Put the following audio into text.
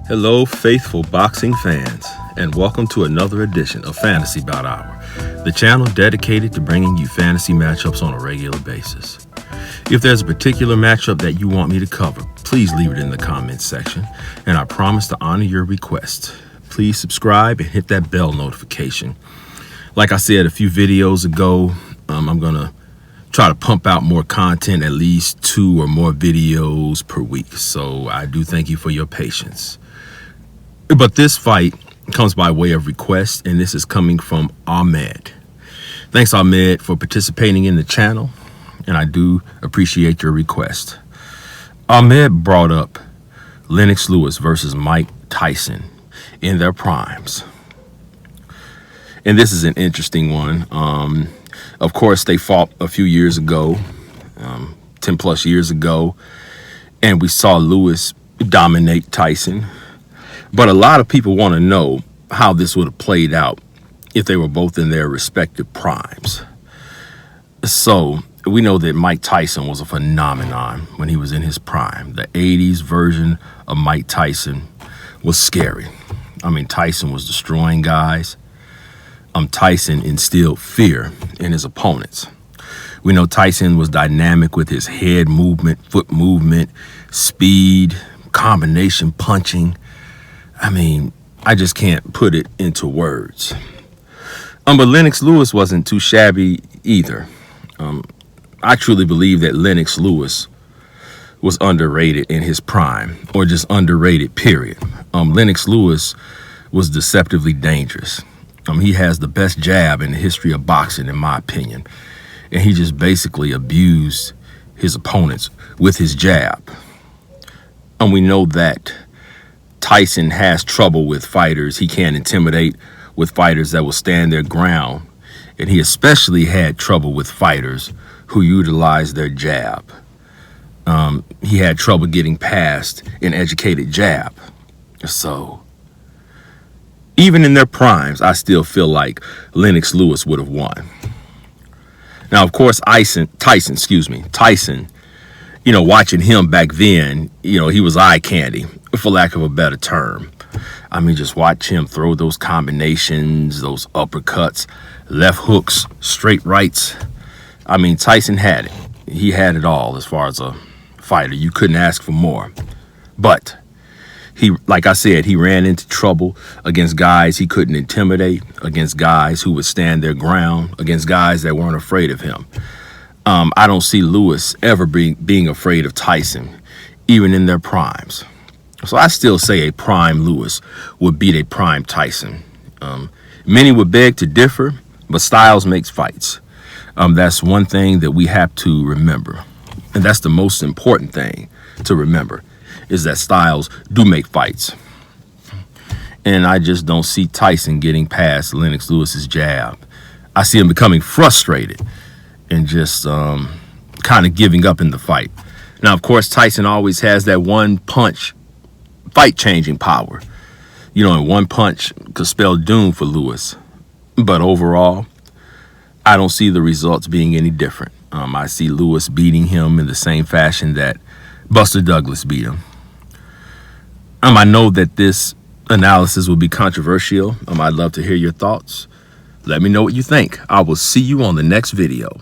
Hello, faithful boxing fans, and welcome to another edition of Fantasy Bout Hour, the channel dedicated to bringing you fantasy matchups on a regular basis. If there's a particular matchup that you want me to cover, please leave it in the comments section, and I promise to honor your request. Please subscribe and hit that bell notification. Like I said a few videos ago, I'm going to try to pump out more content, at least 2 or more videos per week. So I do thank you for your patience. But this fight comes by way of request, and this is coming from Ahmed. Thanks, Ahmed, for participating in the channel, and I do appreciate your request. Ahmed brought up Lennox Lewis versus Mike Tyson in their primes. And this is an interesting one. Of course, they fought a few years ago, 10 plus years ago, and we saw Lewis dominate Tyson. But a lot of people want to know how this would have played out if they were both in their respective primes. So we know that Mike Tyson was a phenomenon when he was in his prime. The 80s version of Mike Tyson was scary. I mean, Tyson was destroying guys. Tyson instilled fear in his opponents. We know Tyson was dynamic with his head movement, foot movement, speed, combination punching. I mean, I just can't put it into words. But Lennox Lewis wasn't too shabby either. I truly believe that Lennox Lewis was underrated in his prime, or just underrated, period. Lennox Lewis was deceptively dangerous. He has the best jab in the history of boxing, in my opinion. And he just basically abused his opponents with his jab. And we know that Tyson has trouble with fighters he can't intimidate, with fighters that will stand their ground. And he especially had trouble with fighters who utilize their jab. He had trouble getting past an educated jab. So even in their primes, I still feel like Lennox Lewis would have won. Now, of course, Tyson, watching him back then, he was eye candy, for lack of a better term. I mean, just watch him throw those combinations, those uppercuts, left hooks, straight rights. I mean, Tyson had it. He had it all as far as a fighter. You couldn't ask for more. But like I said, he ran into trouble against guys he couldn't intimidate, against guys who would stand their ground, against guys that weren't afraid of him. I don't see Lewis ever being afraid of Tyson, even in their primes. So I still say a prime Lewis would beat a prime Tyson. Many would beg to differ, but styles makes fights. That's one thing that we have to remember. And that's the most important thing to remember, is that styles do make fights. And I just don't see Tyson getting past Lennox Lewis's jab. I see him becoming frustrated and just kind of giving up in the fight. Now, of course, Tyson always has that one punch fight-changing power. And one punch could spell doom for Lewis. But overall, I don't see the results being any different. I see Lewis beating him in the same fashion that Buster Douglas beat him. I know that this analysis will be controversial. I'd love to hear your thoughts. Let me know what you think. I will see you on the next video.